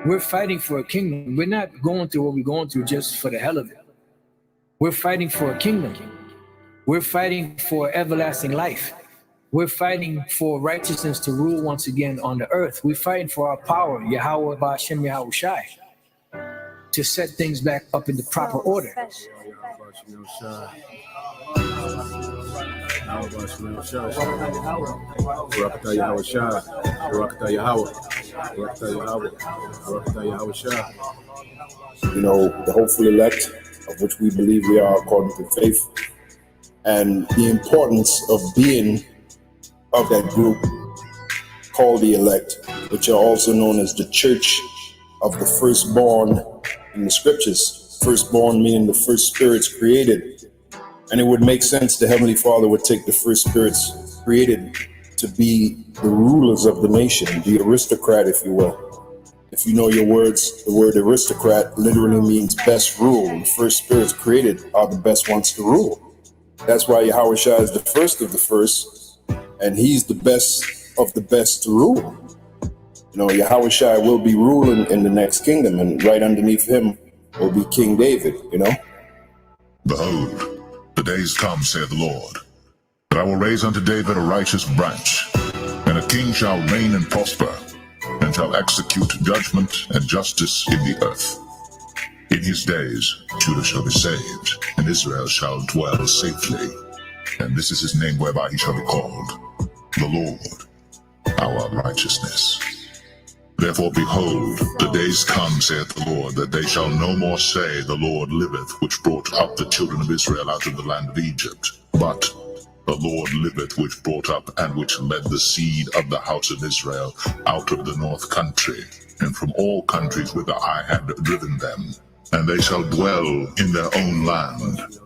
We're fighting for a kingdom. We're not going through what we're going through just for the hell of it. We're fighting for a kingdom. We're fighting for everlasting life. We're fighting for righteousness to rule once again on the earth. We're fighting for our power, Yahweh Ba'ashem Yahweh Shai, to set things back up in the proper order. You know, the hopeful elect, of which we believe we are according to faith, and the importance of being of that group called the elect, which are also known as the church of the firstborn in the scriptures. Firstborn meaning the first spirits created. And it would make sense the Heavenly Father would take the first spirits created to be the rulers of the nation, the aristocrat, if you will. If you know your words, the word aristocrat literally means best rule. The first spirits created are the best ones to rule. That's why Yahweh Shai is the first of the first, and he's the best of the best to rule. You know, Yahweh Shai will be ruling in the next kingdom, and right underneath him will be King David, you know? Behold, the days come, saith the Lord, that I will raise unto David a righteous branch, and a king shall reign and prosper, and shall execute judgment and justice in the earth. In his days Judah shall be saved, and Israel shall dwell safely. And this is his name whereby he shall be called, the Lord, our righteousness. Therefore, behold, the days come, saith the Lord, that they shall no more say, the Lord liveth, which brought up the children of Israel out of the land of Egypt. But the Lord liveth, which brought up and which led the seed of the house of Israel out of the north country, and from all countries whither I had driven them. And they shall dwell in their own land.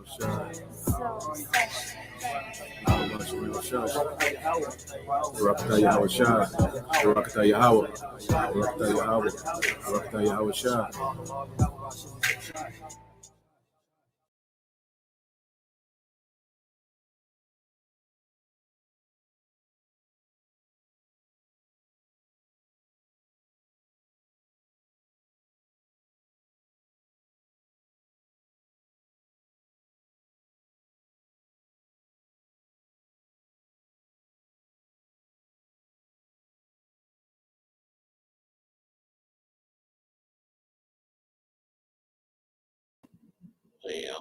Yeah.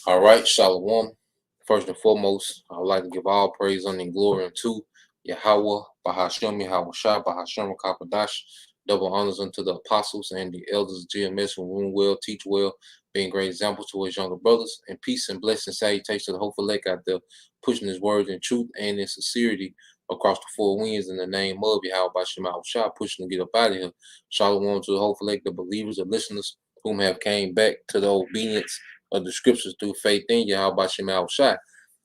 All right, Shalom. First and foremost, I would like to give all praise, honor, and glory unto Yahweh, Bahashem, Yahweh Shai, Bahashem, Kapadash. Double honors unto the apostles and the elders of GMS who rule well, teach well, being great examples to his younger brothers. And peace and blessing, salutation to the hopeful lake out there, pushing his word in truth and in sincerity across the four winds in the name of Yahweh, Bahashem, Yahweh Shai, pushing to get up out of here. Shalom to the hopeful lake, the believers, the listeners, whom have came back to the obedience of the scriptures through faith in Yahweh Bashim Al Shai.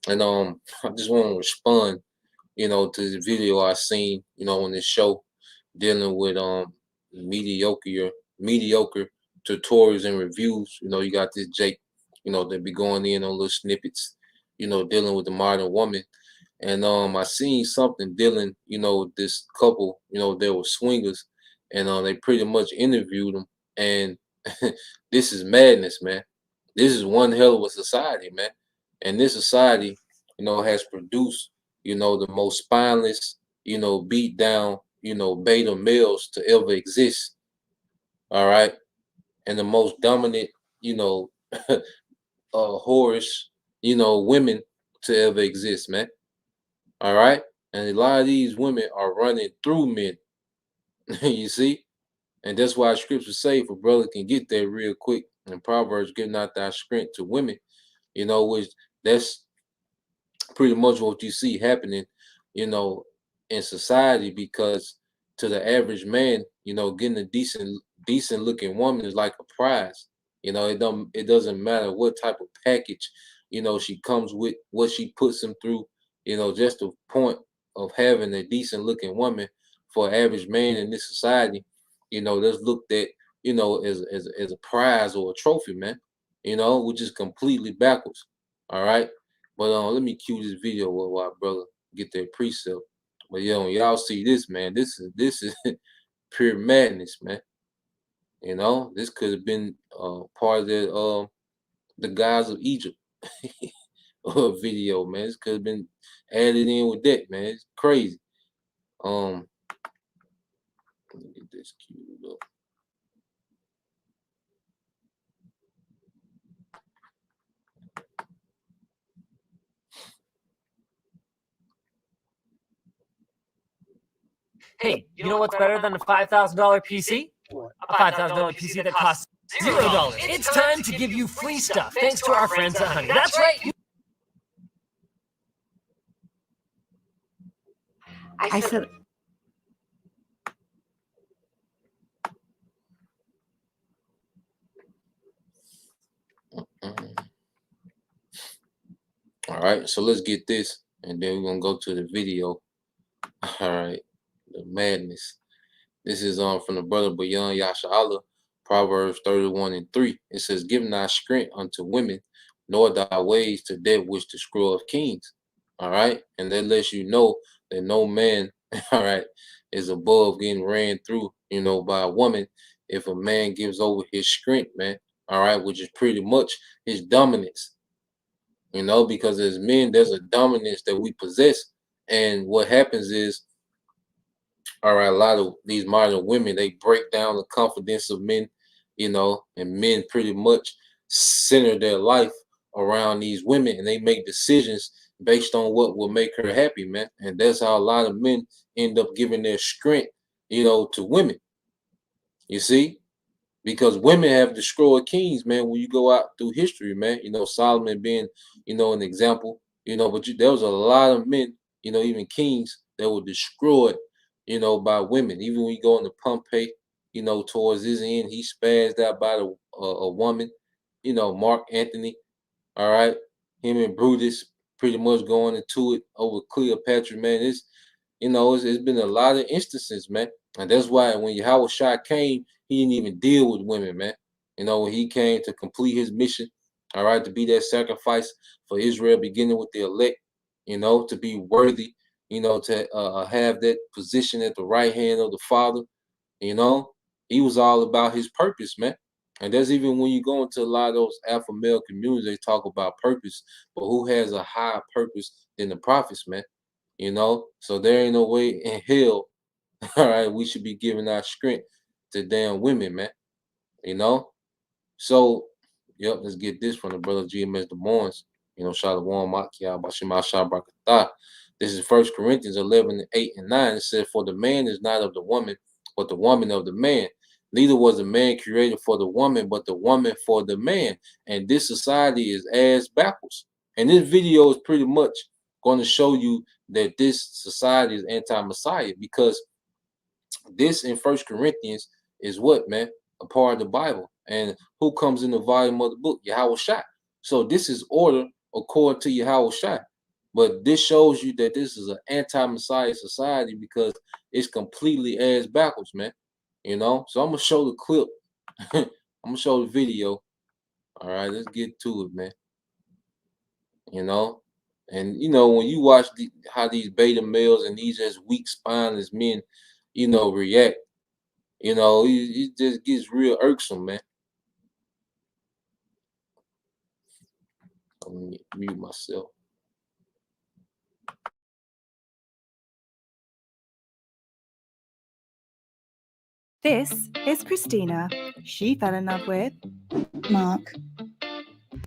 And I just want to respond, to the video I seen, on this show dealing with mediocre tutorials and reviews. You got this Jake, that be going in on little snippets, dealing with the modern woman. And I seen something dealing, with this couple, they were swingers, and they pretty much interviewed them. And this is madness, man. This is one hell of a society, man. And this society, has produced, the most spineless, beat down, beta males to ever exist. All right. And the most dominant, whorish, women to ever exist, man. All right. And a lot of these women are running through men. You see? And that's why scriptures say if a brother can get there real quick, and Proverbs giving out thy strength to women, which that's pretty much what you see happening, in society, because to the average man, getting a decent looking woman is like a prize. It doesn't matter what type of package, she comes with, what she puts him through, just the point of having a decent looking woman for an average man in this society, that's looked at, as a prize or a trophy, man, which is completely backwards. All right. But let me cue this video while our brother get their precept. But yeah, when y'all see this, man, this is pure madness, man. You know, this could have been part of the guys of Egypt video, man. This could have been added in with that, man. It's crazy. Let me get this queued up. Hey, you know what's better than a $5,000 PC? A $5,000 PC that costs $0. It's time to give you free stuff thanks to our friends at Honey. That's right. I said, All right, so let's get this, and then we're gonna go to the video. All right, the madness. This is from the brother Bayan Yasha'Allah, Proverbs 31:3. It says, "Give not strength unto women, nor thy ways to that which the scroll of kings." All right, and that lets you know that no man, all right, is above getting ran through, you know, by a woman. If a man gives over his strength, man, all right, which is pretty much his dominance, you know, because as men, there's a dominance that we possess, and what happens is, all right, a lot of these modern women, they break down the confidence of men, you know, and men pretty much center their life around these women, and they make decisions based on what will make her happy, man. And that's how a lot of men end up giving their strength, you know, to women. You see? Because women have destroyed kings, man, when you go out through history, man. You know, Solomon being, you know, an example, you know, but there was a lot of men, you know, even kings that were destroyed, you know, by women. Even when you go into Pompey, you know, towards his end, he spazzed out by a woman, you know, Mark Antony, all right? Him and Brutus pretty much going into it over Cleopatra, man. It's, you know, it's been a lot of instances, man. And that's why when Yahweh Shai came, he didn't even deal with women, man. You know, when he came to complete his mission, all right, to be that sacrifice for Israel, beginning with the elect, you know, to be worthy, you know, to have that position at the right hand of the Father, you know, he was all about his purpose, man. And that's even when you go into a lot of those alpha male communities, they talk about purpose, but who has a higher purpose than the prophets, man? You know, so there ain't no way in hell, all right, we should be giving our strength to damn women, man. You know, so yep, let's get this from the brother GMS Des Moines. You know, Shalom Makia Bashima Shabrakatah. This is 1 Corinthians 11:8-9. It says, "For the man is not of the woman, but the woman of the man. Neither was the man created for the woman, but the woman for the man. And this society is ass backwards." And this video is pretty much going to show you that this society is anti-Messiah, because this in 1 Corinthians is what, man? A part of the Bible. And who comes in the volume of the book? Yahweh Shai. So this is order according to Yahweh Shai. But this shows you that this is an anti-Messiah society, because it's completely ass backwards, man. You know? So I'm going to show the clip. I'm going to show the video. All right, let's get to it, man. You know? And, you know, when you watch how these beta males and these as weak spineless men, you know, react, you know, it just gets real irksome, man. Let me mute myself. This is Christina. She fell in love with Mark.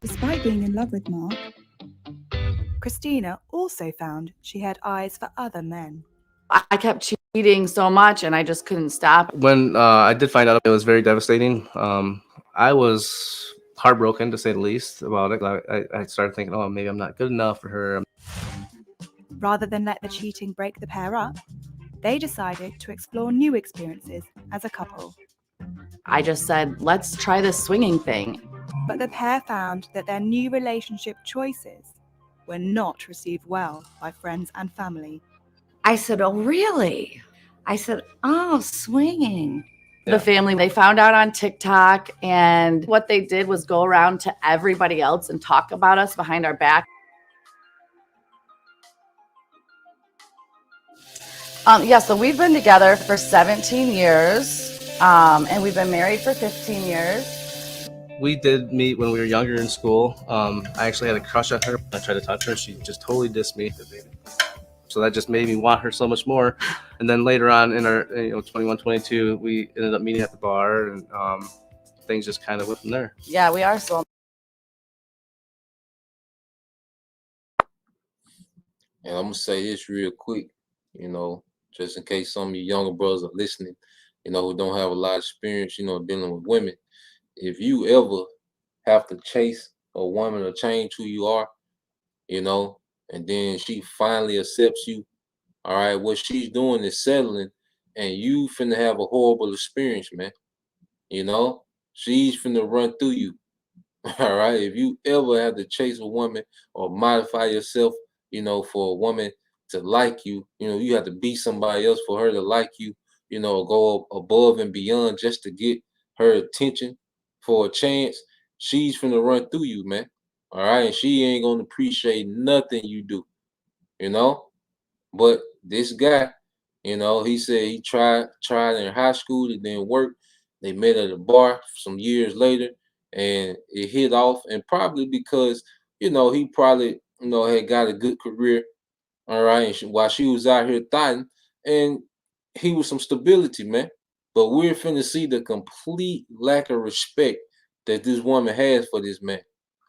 Despite being in love with Mark, Christina also found she had eyes for other men. I kept cheating so much and I just couldn't stop. When I did find out, it was very devastating. I was heartbroken, to say the least, about it. I started thinking, oh, maybe I'm not good enough for her. Rather than let the cheating break the pair up, they decided to explore new experiences as a couple. I just said, let's try this swinging thing. But the pair found that their new relationship choices were not received well by friends and family. I said, oh, really? I said, oh, swinging. Yeah. The family, they found out on TikTok, and what they did was go around to everybody else and talk about us behind our back. Yeah, so we've been together for 17 years, and we've been married for 15 years. We did meet when we were younger in school. I actually had a crush on her. I tried to touch her. She just totally dissed me. So that just made me want her so much more. And then later on in our 21, 22, we ended up meeting at the bar, and things just kind of went from there. Yeah, we are soulmates. And I'm gonna say this real quick, just in case some of you younger brothers are listening, who don't have a lot of experience, dealing with women. If you ever have to chase a woman or change who you are, and then she finally accepts you, all right, what she's doing is settling, and you finna have a horrible experience, man. She's finna run through you. All right. If you ever have to chase a woman or modify yourself, for a woman to like you, you have to be somebody else for her to like you, go above and beyond just to get her attention for a chance. She's finna run through you, man. All right. And she ain't gonna appreciate nothing you do, you know. But this guy, he said he tried in high school, it didn't work. They met at a bar some years later, and it hit off. And probably because he probably had got a good career, all right. And while she was out here thotting, and he was some stability, man. But we're finna see the complete lack of respect that this woman has for this man,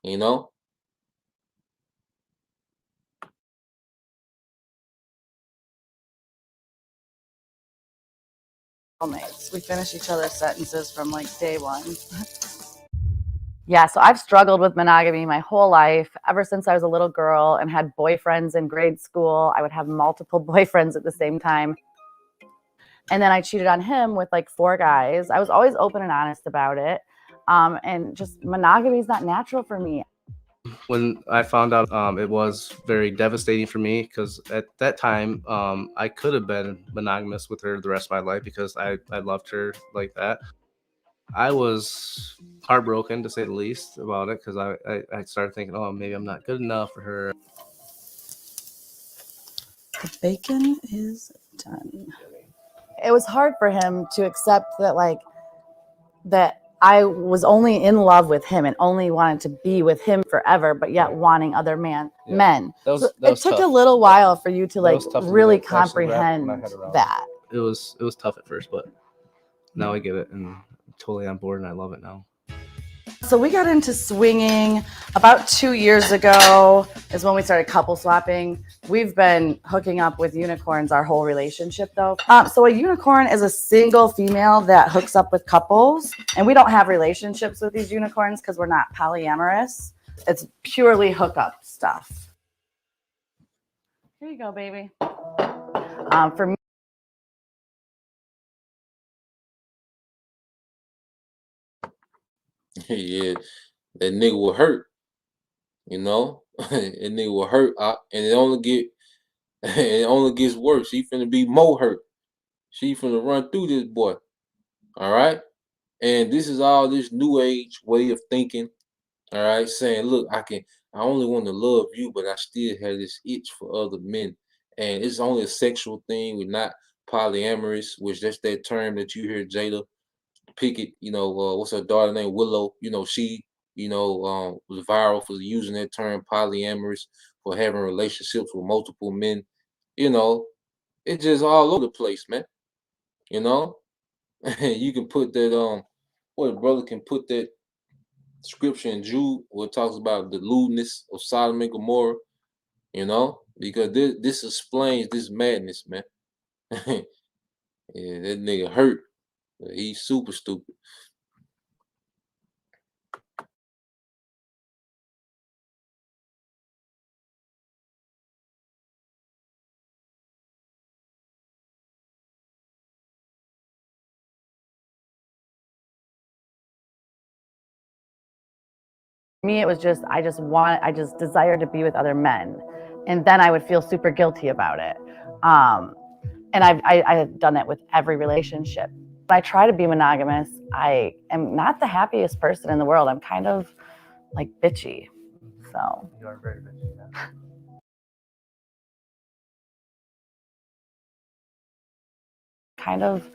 you know. We finish each other's sentences from like day one. Yeah, so I've struggled with monogamy my whole life, ever since I was a little girl and had boyfriends in grade school. I would have multiple boyfriends at the same time. And then I cheated on him with like 4 guys. I was always open and honest about it. And just monogamy is not natural for me. When I found out, it was very devastating for me, because at that time, I could have been monogamous with her the rest of my life because I loved her like that. I was heartbroken, to say the least, about it, because I started thinking, oh, maybe I'm not good enough for her. The bacon is done. It was hard for him to accept that I was only in love with him and only wanted to be with him forever, but yet wanting other men. It took a little while for you to really comprehend that. It was tough at first, but now I get it, and I'm totally on board, and I love it now. So we got into swinging about 2 years ago is when we started couple swapping. We've been hooking up with unicorns our whole relationship though. So a unicorn is a single female that hooks up with couples, and we don't have relationships with these unicorns because we're not polyamorous. It's purely hookup stuff. Here you go, baby. For me, Yeah, that nigga will hurt, that nigga will hurt, and it only gets worse. He finna be more hurt. She finna run through this boy. All right, and this is all this new age way of thinking. All right, saying, look, I only want to love you, but I still have this itch for other men, and it's only a sexual thing. We're not polyamorous, which that's that term that you hear Jada Pickett, what's her daughter named Willow, she, was viral for using that term polyamorous, for having relationships with multiple men. It's just all over the place, man. You can put that, what brother can put that scripture in Jude where it talks about the lewdness of Sodom and Gomorrah, because this explains this madness, man. Yeah, that nigga hurt. He's super stupid. me, it was just, I just desired to be with other men. And then I would feel super guilty about it. And I had done that with every relationship. When I try to be monogamous, I am not the happiest person in the world. I'm kind of like bitchy. So You are very bitchy, yeah. kind of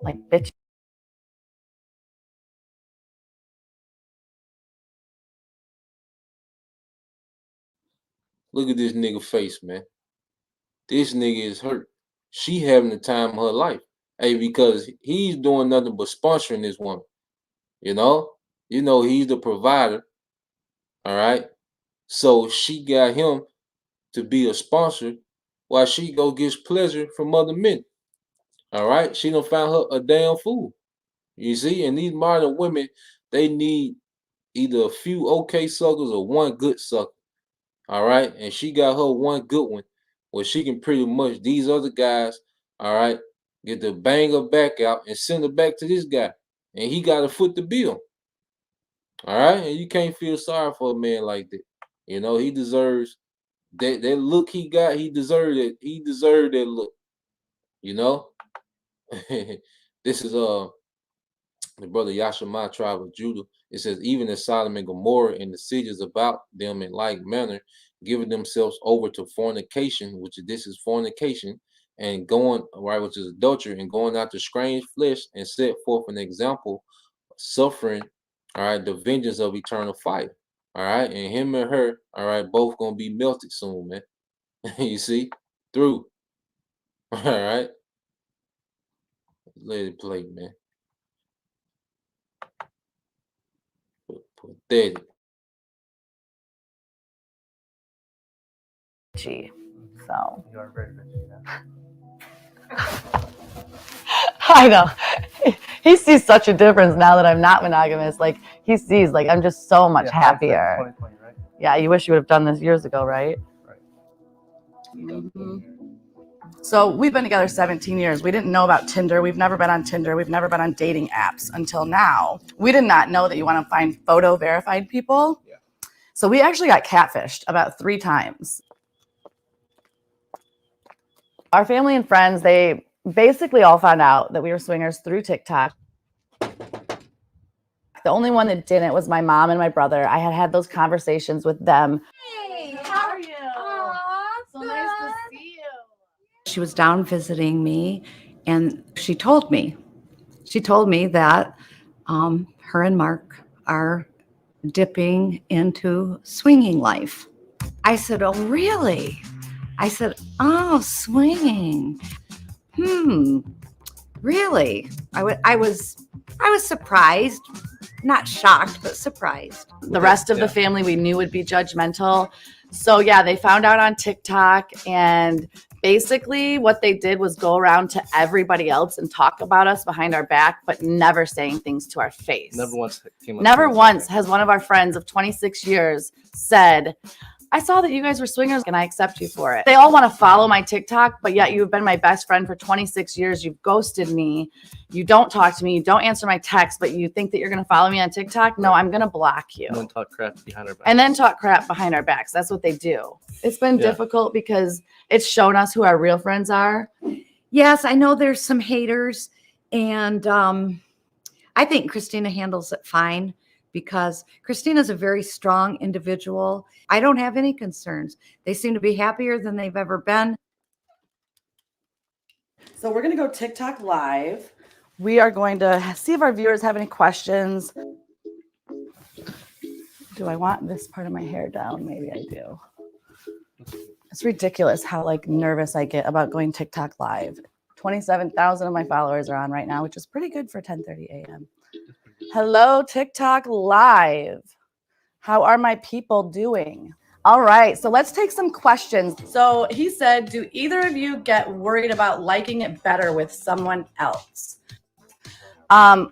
like bitchy. Look at this nigga face, man. This nigga is hurt. She having the time of her life. Hey, because he's doing nothing but sponsoring this woman. You know? He's the provider. All right. So she got him to be a sponsor while she go gets pleasure from other men. All right. She done found her a damn fool. You see? And these modern women, they need either a few okay suckers or one good sucker. All right. And she got her one good one where she can pretty much, these other guys, all right, get the bang her back out and send her back to this guy. And he got to foot the bill. All right. And you can't feel sorry for a man like that. He deserves that look he got. He deserved it. He deserved that look. This is the brother Yashima, tribe of Judah. It says, even as Sodom and Gomorrah and the cities about them in like manner, giving themselves over to fornication, this is fornication, and going, right, which is adultery, and going after strange flesh, and set forth an example, suffering, all right, the vengeance of eternal fire. All right, and him and her, all right, both gonna be melted soon, man. You see? Through. All right. Let it play, man. Pathetic. So You are very bitchy, yeah. I know. He sees such a difference now that I'm not monogamous. Like he sees, like I'm just so much happier. 2020, right? Yeah, you wish you would have done this years ago, right? Right. Mm-hmm. So we've been together 17 years. We didn't know about Tinder. We've never been on Tinder. We've never been on dating apps until now. We did not know that you want to find photo verified people. Yeah. So we actually got catfished about 3 times. Our family and friends, they basically all found out that we were swingers through TikTok. The only one that didn't was my mom and my brother. I had those conversations with them. Hey, how are you? So nice to see you. She was down visiting me, and she told me that her and Mark are dipping into swinging life. I said, oh, really? I said, oh, swinging. Really? I was surprised, not shocked, but surprised. The rest of the family we knew would be judgmental. So yeah, they found out on TikTok, and basically what they did was go around to everybody else and talk about us behind our back, but never saying things to our face. Never once has one of our friends of 26 years said, I saw that you guys were swingers and I accept you for it. They all want to follow my TikTok, but yet you've been my best friend for 26 years. You've ghosted me. You don't talk to me. You don't answer my texts, but you think that you're going to follow me on TikTok? No, I'm going to block you. And then talk crap behind our backs. And then talk crap behind our backs. That's what they do. It's been difficult because it's shown us who our real friends are. Yes, I know there's some haters, and I think Christina handles it fine because Christina's a very strong individual. I don't have any concerns. They seem to be happier than they've ever been. So we're going to go TikTok live. We are going to see if our viewers have any questions. Do I want this part of my hair down? Maybe I do. It's ridiculous how nervous I get about going TikTok live. 27,000 of my followers are on right now, which is pretty good for 10:30 a.m. Hello, TikTok live. How are my people doing? All right, so let's take some questions. So he said, do either of you get worried about liking it better with someone else?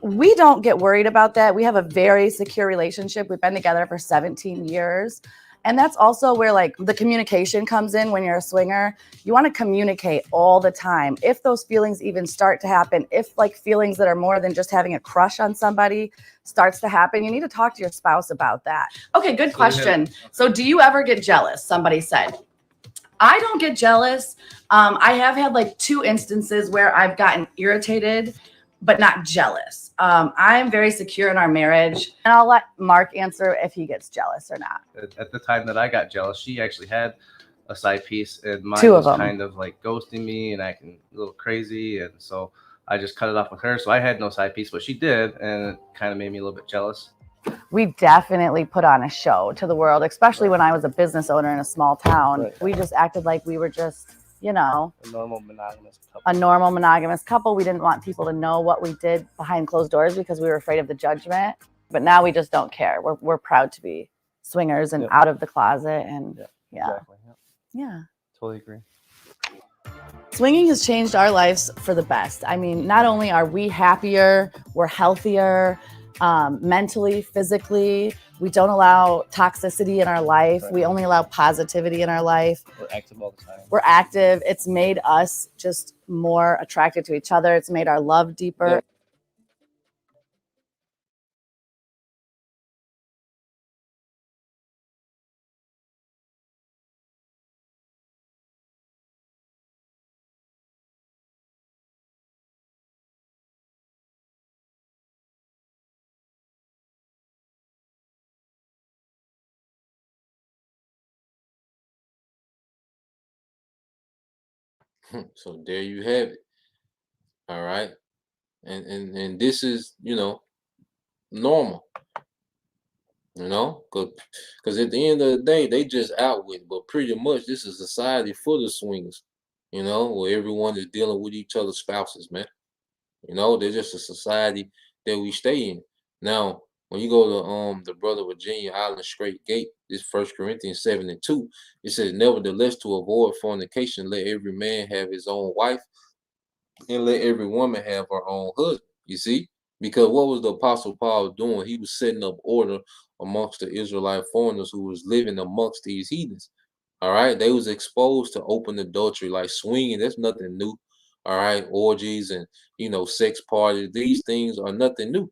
We don't get worried about that. We have a very secure relationship. We've been together for 17 years. And that's also where the communication comes in when you're a swinger. You want to communicate all the time. If those feelings even start to happen, if feelings that are more than just having a crush on somebody starts to happen, you need to talk to your spouse about that. Okay, good question. So do you ever get jealous? Somebody said. I don't get jealous. I have had 2 instances where I've gotten irritated, but not jealous. I'm very secure in our marriage, and I'll let Mark answer if he gets jealous or not. At the time that I got jealous, she actually had a side piece, and mine 2 of was them. kind of ghosting me and acting a little crazy. And so I just cut it off with her. So I had no side piece, but she did, and it kind of made me a little bit jealous. We definitely put on a show to the world, especially when I was a business owner in a small town. Right. We just acted like we were just, you know, A normal monogamous couple. a normal monogamous couple. We didn't want people to know what we did behind closed doors because we were afraid of the judgment. But now we just don't care. We're proud to be swingers and Yep. out of the closet. And yeah. Exactly. Yep. Yeah. Totally agree. Swinging has changed our lives for the best. I mean, not only are we happier, we're healthier, mentally, physically. We don't allow toxicity in our life. Right. We only allow positivity in our life. We're active all the time. We're active. It's made us just more attracted to each other. It's made our love deeper. Yeah. So there you have it. All right. And this is, normal, because at the end of the day, they just out with it. But pretty much this is society for the swingers, where everyone is dealing with each other's spouses, man. They're just a society that we stay in. Now, when you go to the Brother Virginia Island Straight Gate, this 1 Corinthians 7:2, it says, nevertheless, to avoid fornication, let every man have his own wife, and let every woman have her own husband. You see? Because what was the Apostle Paul doing? He was setting up order amongst the Israelite foreigners who was living amongst these heathens. All right. They was exposed to open adultery, like swinging. That's nothing new. All right. Orgies and, sex parties. These things are nothing new.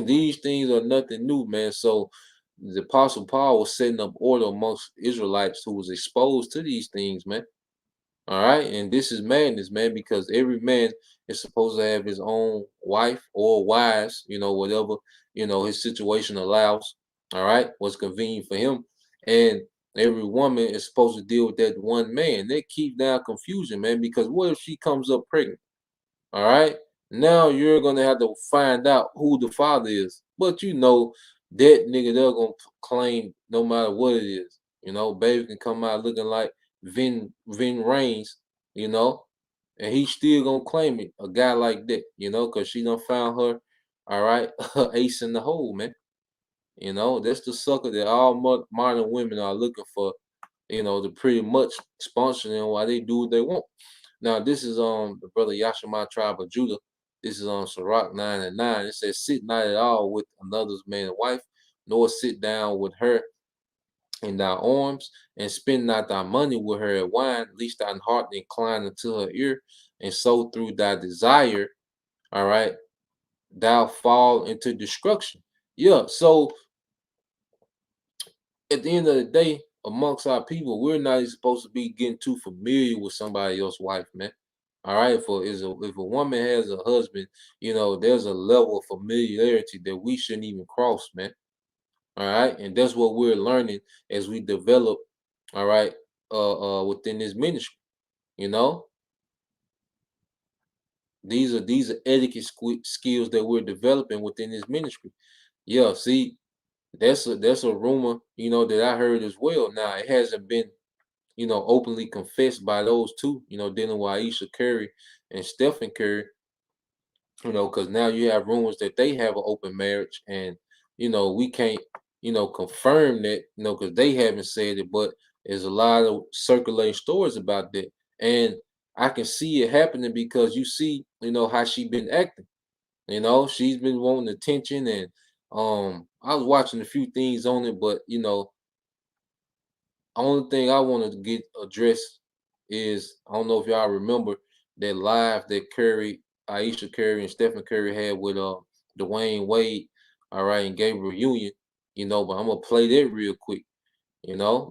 These things are nothing new, man. So the Apostle Paul was setting up order amongst Israelites who was exposed to these things, man. All right. And this is madness, man, because every man is supposed to have his own wife or wives, whatever, his situation allows. All right. What's convenient for him. And every woman is supposed to deal with that one man. That keeps down confusion, man, because what if she comes up pregnant? All right. Now you're going to have to find out who the father is. But that nigga, they're going to claim no matter what it is. Baby can come out looking like Vin Raines, and he's still gonna claim it, a guy like that, because she done found her, all right, her ace in the hole, man. That's the sucker that all modern women are looking for, to pretty much sponsor them while they do what they want. Now, this is the brother Yashima tribe of Judah. This is on Sirach 9:9. It says, sit not at all with another's man's wife, nor sit down with her in thy arms, and spend not thy money with her at wine, lest thine heart incline unto her ear, and so through thy desire, all right, thou fall into destruction. Yeah, so at the end of the day, amongst our people, we're not even supposed to be getting too familiar with somebody else's wife, man. All right, if a woman has a husband, there's a level of familiarity that we shouldn't even cross, man. All right, and that's what we're learning as we develop, all right, within this ministry. These are etiquette skills that we're developing within this ministry. Yeah, see, that's a rumor, that I heard as well. Now it hasn't been, openly confessed by those two, dealing with Ayesha Curry and Stephen Curry. Because now you have rumors that they have an open marriage, and we can't, confirm that, because they haven't said it, but there's a lot of circulating stories about that, and I can see it happening because you see, how she been acting. She's been wanting attention, and I was watching a few things on it, but only thing I wanted to get addressed is, I don't know if y'all remember that live that Ayesha Curry and Stephen Curry had with Dwayne Wade, all right, and Gabriel Union, but I'm gonna play that real quick,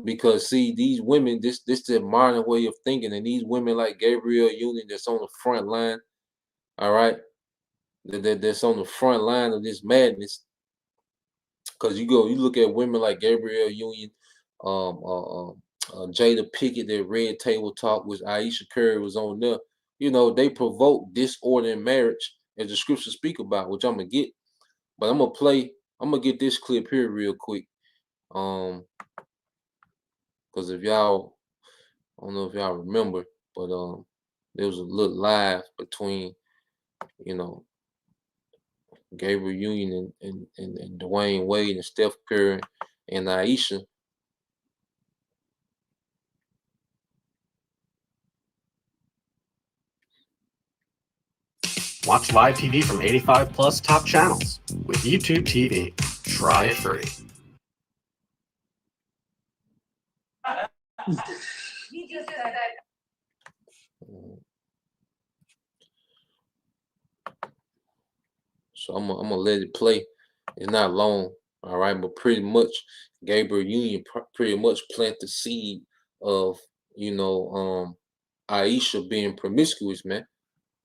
because see, these women, this the modern way of thinking, and these women like Gabriel Union that's on the front line, all right, that's on the front line of this madness. Because you look at women like Gabriel Union, Jada Pickett, that Red Table Talk, which Ayesha Curry was on there. they provoke disorder in marriage, as the scriptures speak about, which I'm gonna get. But I'm gonna get this clip here real quick. Because if y'all, I don't know if y'all remember, but there was a little live between, Gabriel Union and Dwayne Wade and Steph Curry and Aisha. Watch live TV from 85 plus top channels with YouTube TV. Try it free. He just said that. So I'm gonna let it play. It's not long, all right, but pretty much Gabriel Union pretty much plant the seed of Aisha being promiscuous, man.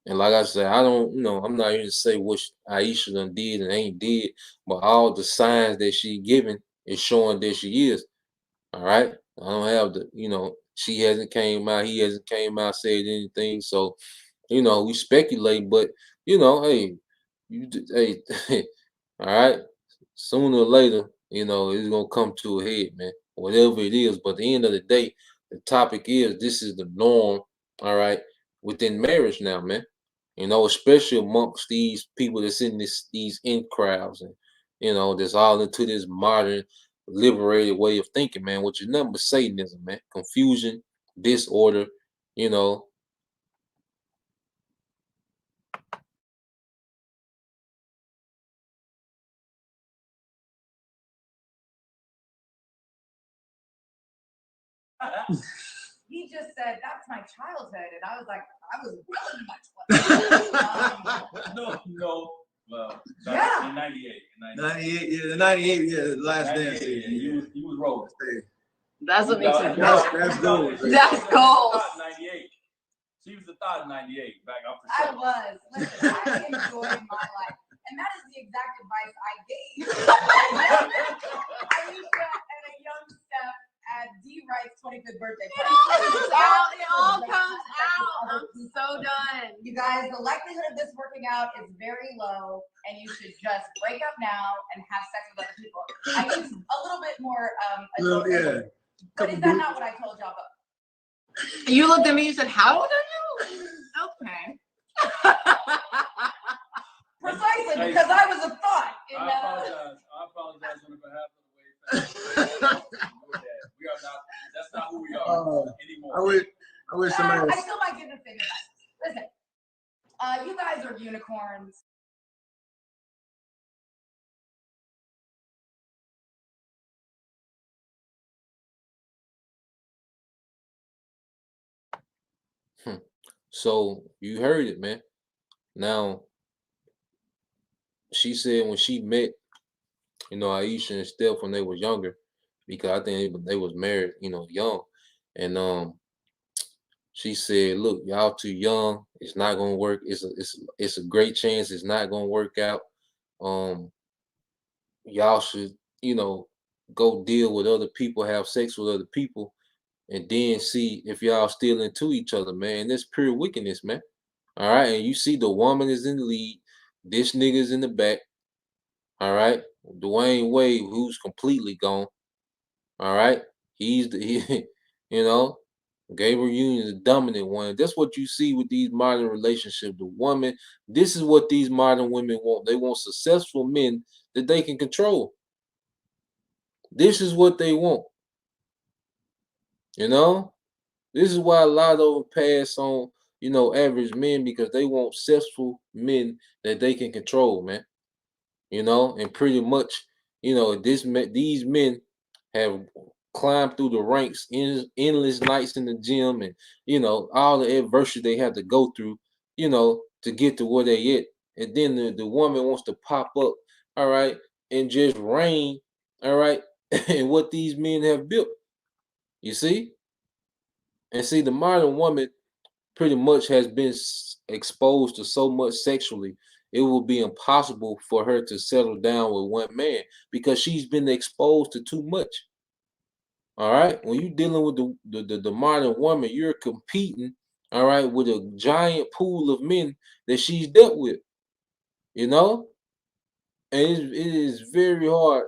And like I said, I don't, I'm not here to say what Aisha done did and ain't did, but all the signs that she giving is showing that she is. All right. I don't have the, she hasn't came out, he hasn't came out, said anything. So, we speculate, but hey, hey, all right. Sooner or later, it's gonna come to a head, man. Whatever it is. But at the end of the day, the topic is this is the norm, all right, within marriage now, man. Especially amongst these people that's in these in crowds and that's all into this modern liberated way of thinking, man, which is nothing but Satanism, man. Confusion, disorder, He just said that's my childhood, and I was like, I was well into my 20s. No. Well, Yeah. In 98. 98, yeah, the 98, yeah, the last dance. Yeah, he was rolling. That's what makes it. That's gold. That's gold. 98. She was the thought in 98. Back up for I sure. was. Listen, I enjoyed my life. And that is the exact advice I gave Aisha and a young Steph at D. Wright's 25th birthday party. It all comes out. I'm so done. You guys, the likelihood of this working out is very low, and you should just break up now and have sex with other people. I use a little bit more Well, yeah. But is that not what I told y'all about? You looked at me and said, "How old are you?" Okay. Precisely, because I was a thought. I apologize on behalf of the Wade family. We are not. That's not who we are anymore. I wish somebody else. I still might give the same advice. Listen, you guys are unicorns. So you heard it, man. Now, she said when she met, Aisha and Steph when they was younger, because I think they was married, young, and she said, "Look, y'all too young. It's not gonna work. It's a great chance it's not gonna work out. Y'all should, go deal with other people, have sex with other people, and then see if y'all still into each other, man. That's pure wickedness, man. All right, and you see the woman is in the lead, this nigga's in the back. All right, Dwayne Wade, who's completely gone. All right, he's Gabriel Union is the dominant one. That's what you see with these modern relationships. The woman, this is what these modern women want. They want successful men that they can control. This is what they want. This is why a lot of them pass on, average men, because they want successful men that they can control, man. And pretty much, these men have climbed through the ranks in endless nights in the gym and, all the adversity they have to go through, to get to where they at. And then the woman wants to pop up, all right, and just reign, all right, and what these men have built. You see? And see, the modern woman pretty much has been exposed to so much sexually, it will be impossible for her to settle down with one man because she's been exposed to too much. All right. When you're dealing with the modern woman, you're competing, all right, with a giant pool of men that she's dealt with, you know? And it is very hard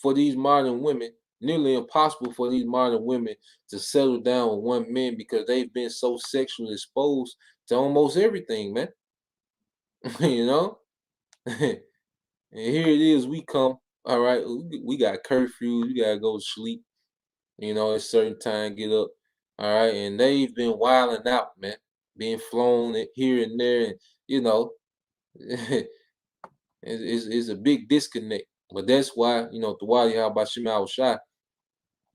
for these modern women, nearly impossible for these modern women to settle down with one man because they've been so sexually exposed to almost everything, man. You know? And here it is, we come, all right, we got curfews, we gotta go to sleep, you know, at a certain time, get up, all right, and they've been wilding out, man, being flown here and there, and you know, it's a big disconnect. But that's why, you know, the why how about Shema was shot.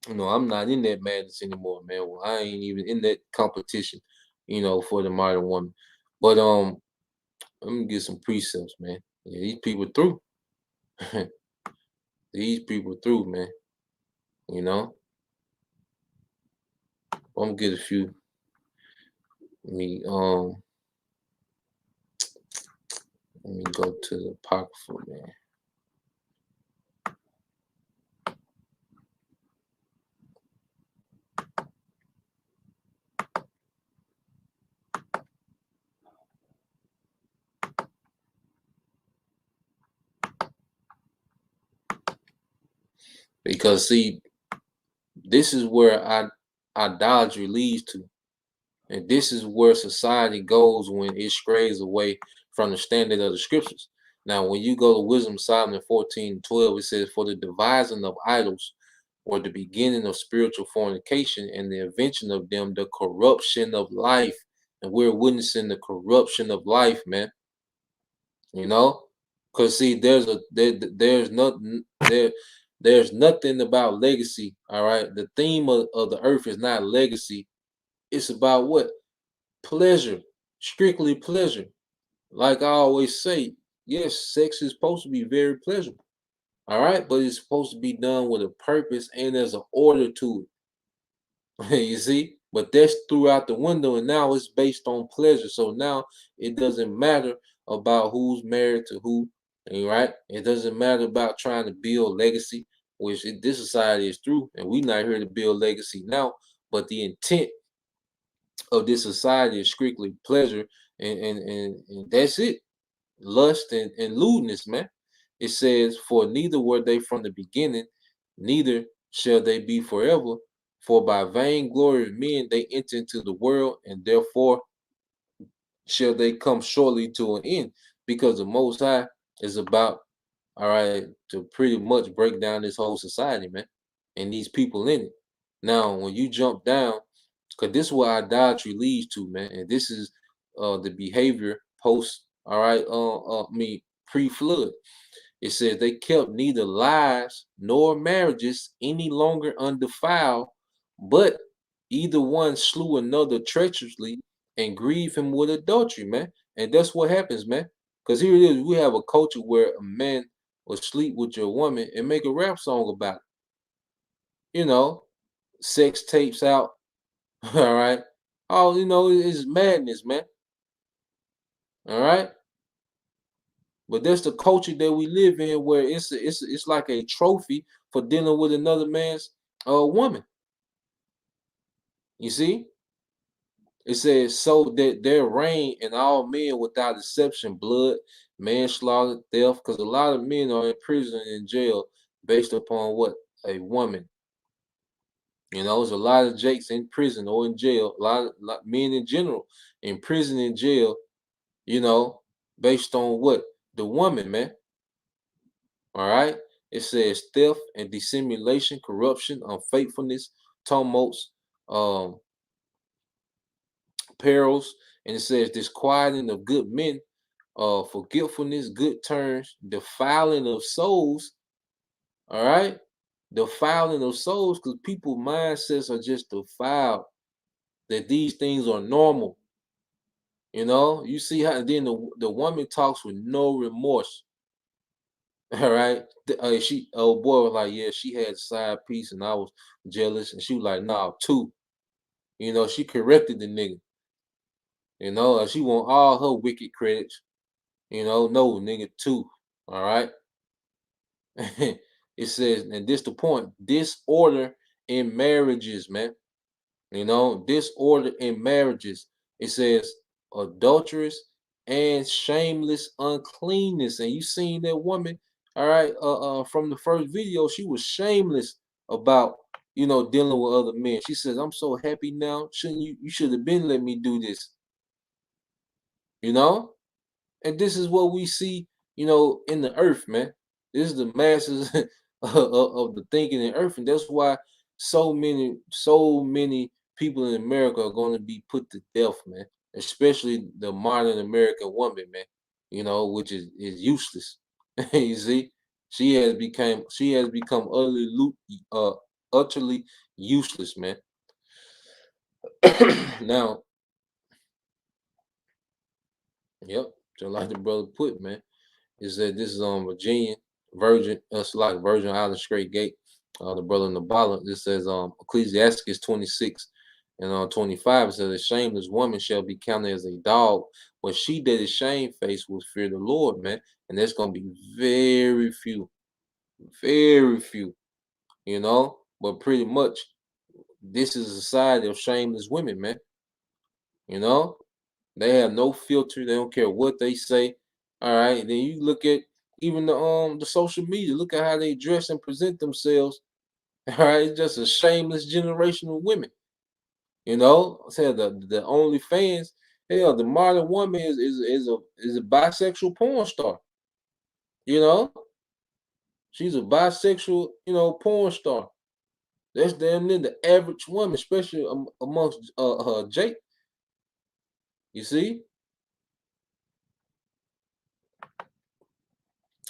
You know, I'm not in that madness anymore, man. Well, I ain't even in that competition, you know, for the modern woman. But let me get some precepts, man. Yeah, these people through. These people through, man. You know, I'm gonna get a few. Let me go to the Apocrypha, man. Because see, this is where idolatry leads to. And this is where society goes when it strays away from the standard of the scriptures. Now, when you go to Wisdom of Solomon 14:12, it says, "For the devising of idols, or the beginning of spiritual fornication, and the invention of them, the corruption of life." And we're witnessing the corruption of life, man. You know, because see, there's nothing about legacy. All right, the theme of the earth is not legacy. It's about what? Pleasure, strictly pleasure. Like I always say, yes, sex is supposed to be very pleasurable. All right, but it's supposed to be done with a purpose and there's an order to it. You see, but that's throughout the window, and now it's based on pleasure. So now it doesn't matter about who's married to who, right? It doesn't matter about trying to build legacy, which this society is through, and we're not here to build legacy now. But the intent of this society is strictly pleasure, and that's it. Lust and lewdness, man. It says, "For neither were they from the beginning, neither shall they be forever. For by vainglory of men they enter into the world, and therefore shall they come shortly to an end." Because the Most High is about, all right, to pretty much break down this whole society, man, and these people in it. Now, when you jump down, because this is what idolatry leads to, man, and this is the behavior post, all right, pre-flood. It says they kept neither lives nor marriages any longer undefiled, but either one slew another treacherously and grieved him with adultery, man. And that's what happens, man. Because here it is, we have a culture where a man will sleep with your woman and make a rap song about it. You know, sex tapes out, all right. Oh, you know, it's madness, man. All right. But that's the culture that we live in, where it's like a trophy for dealing with another man's woman. You see, it says, "So that there reign in all men without exception blood, manslaughter, theft." Because a lot of men are in prison and in jail based upon what? A woman. You know, there's a lot of jakes in prison or in jail. A lot of men in general in prison and jail. You know, based on what? The woman, man. All right. It says theft and dissimulation, corruption, unfaithfulness, tumults, um, perils, and it says disquieting of good men, forgetfulness, good turns, defiling of souls. All right. Defiling of souls, because people's mindsets are just defiled, that these things are normal. You know, you see how then the woman talks with no remorse. All right. She oh boy was like, yeah, she had a side piece and I was jealous. And she was like, nah, two. You know, she corrected the nigga. You know, she want all her wicked credits. You know, no, nigga, two. All right. It says, and this the point, disorder in marriages, man. You know, disorder in marriages. It says adulterous and shameless uncleanness. And you seen that woman, all right, from the first video, she was shameless about, you know, dealing with other men. She says, I'm so happy now. Shouldn't you should have been let me do this, you know? And this is what we see, you know, in the earth, man. This is the masses of the thinking in earth, and that's why so many people in America are going to be put to death, man. Especially the modern American woman, man. You know, which is useless. You see, she has become utterly useless, man. Now, yep, just like the brother put, man. Is that this is Virgin, it's like Virgin Island Straight Gate. The brother in the bottom, this says Ecclesiastes 26 and 25, it says a shameless woman shall be counted as a dog. What she did is shamefaced will fear the Lord, man. And there's gonna be very few, you know, but pretty much this is a society of shameless women, man. You know, they have no filter, they don't care what they say. All right, then you look at even the social media. Look at how they dress and present themselves. All right, it's just a shameless generation of women. You know, I said the OnlyFans. Hell, the modern woman is a bisexual porn star. You know, she's a bisexual, you know, porn star. That's damn near the average woman, especially amongst Jake. You see.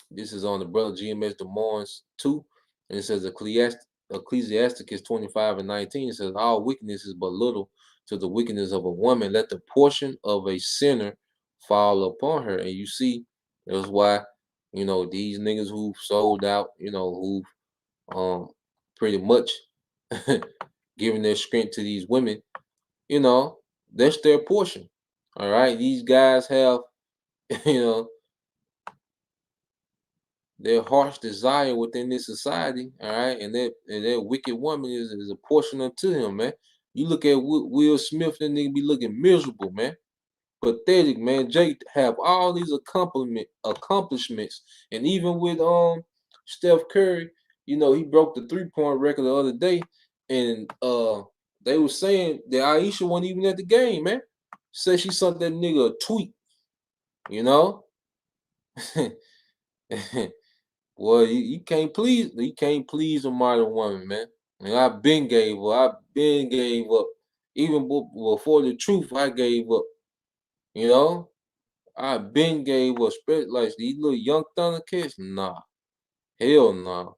This is on the brother GMS Des Moines 2, and it says Ecclesiasticus 25 and 19. It says, all wickedness is but little to the wickedness of a woman. Let the portion of a sinner fall upon her. And you see, that's why, you know, these niggas who sold out, you know, who pretty much giving their strength to these women, you know, that's their portion. All right. These guys have, you know, their heart's desire within this society, all right, and that wicked woman is a portion unto him, man. You look at Will Smith, that nigga be looking miserable, man, pathetic, man. Jake have all these accomplishments, and even with Steph Curry, you know, he broke the 3-point record the other day, and they were saying that Aisha wasn't even at the game, man. Said she sent that nigga a tweet, you know. Well, you can't please a modern woman, man. And I've been gave up. Even before the truth, I gave up. You know, I've been gave up. Like these little young Thundercats, nah, hell nah.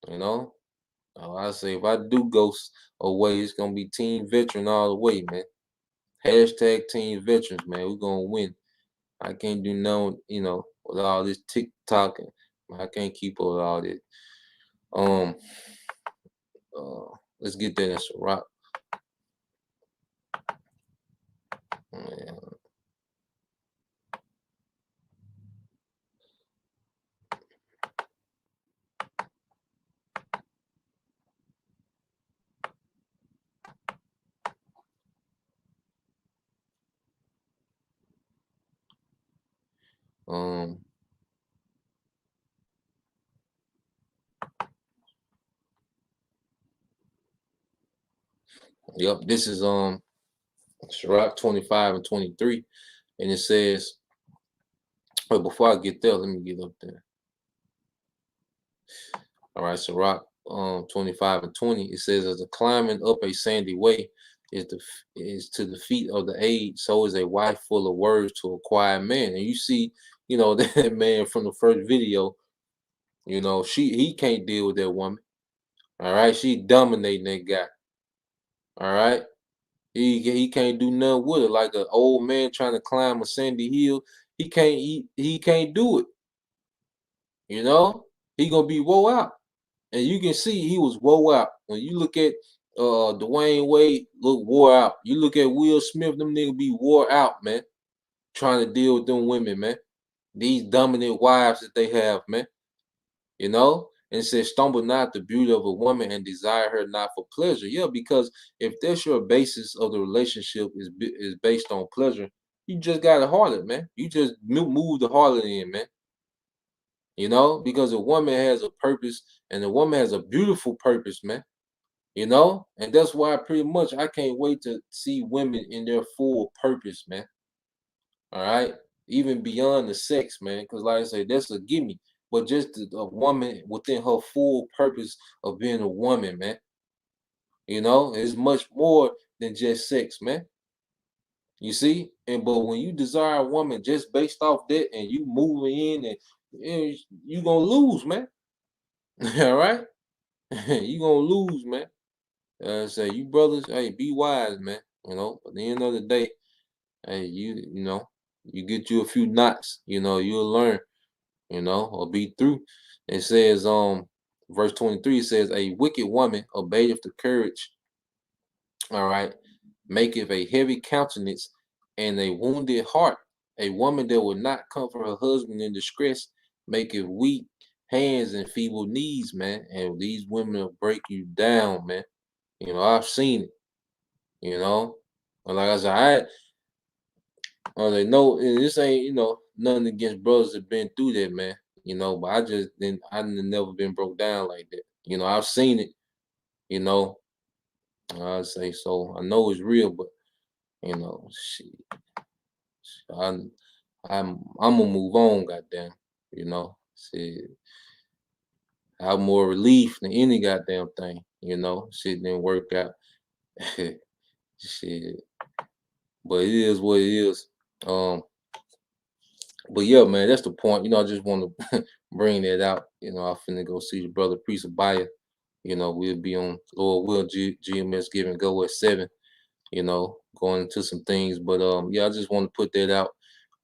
You know, I say if I do go away, it's gonna be Team Veteran all the way, man. Hashtag Team Veterans, man. We're gonna win. I can't do no, you know, with all this TikTok and I can't keep up with all this. Let's get that in some rock. Yep, this is Sirach 25 and 23, and it says, but before I get there, let me get up there. All right, Sirach 25 and 20, it says, as the climbing up a sandy way is to the feet of the aged, so is a wife full of words to a quiet man. And you see, you know, that man from the first video, you know, he can't deal with that woman. All right, she dominating that guy. All right, he can't do nothing with it. Like an old man trying to climb a sandy hill, he can't do it. You know, he gonna be woe out, and you can see he was woe out. When you look at Dwayne Wade, look wore out. You look at Will Smith, them niggas be wore out, man. Trying to deal with them women, man. These dominant wives that they have, man. You know, And it says, stumble not the beauty of a woman and desire her not for pleasure. Yeah, because if that's your basis of the relationship is based on pleasure, you just got a harlot, man. You just move the harlot in, man. You know, because a woman has a purpose and a woman has a beautiful purpose, man. You know, and that's why pretty much I can't wait to see women in their full purpose, man. All right, even beyond the sex, man. Because like I say, that's a gimme. But just a woman within her full purpose of being a woman, man. You know, it's much more than just sex, man. You see, but when you desire a woman just based off that, and you moving in, and you gonna lose, man. All right, you gonna lose, man. Say you brothers, hey, be wise, man. You know, at the end of the day, hey, you know, you get you a few knots, you know, you'll learn, you know, or be through. It says, verse 23 says, a wicked woman obeyeth the courage, all right, maketh a heavy countenance and a wounded heart. A woman that will not comfort her husband in distress, maketh weak hands and feeble knees, man. And these women will break you down, man. You know, I've seen it, you know. And like I said, they know this ain't, you know, nothing against brothers that been through that, man. You know, but I never been broke down like that. You know, I've seen it, you know. I say so. I know it's real, but you know, shit. I'm gonna move on, goddamn. You know, shit. I have more relief than any goddamn thing. You know, shit didn't work out. Shit, but it is what it is. But yeah, man, that's the point. You know, I just want to bring that out. You know, I finna go see the brother Priest Abaya. You know, we'll be on Lord Will GMS Give and Go at 7. You know, going into some things. But yeah, I just want to put that out.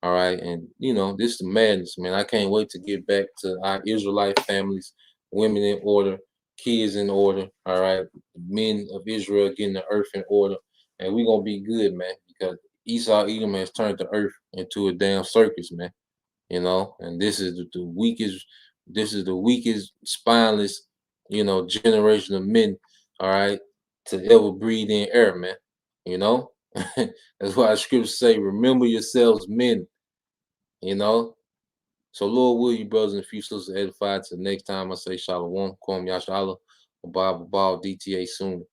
All right, and you know, this is the madness, man. I can't wait to get back to our Israelite families, women in order, kids in order. All right, men of Israel getting the earth in order, and we're gonna be good, man, because Esau Edom has turned the earth into a damn circus, man. You know, and this is the weakest, spineless, you know, generation of men, all right, to ever breathe in air, man. You know, that's why the scriptures say, remember yourselves, men, you know. So Lord will you brothers and a few sisters edified. Till next time I say shalom, kwam yashala, abab, DTA soon.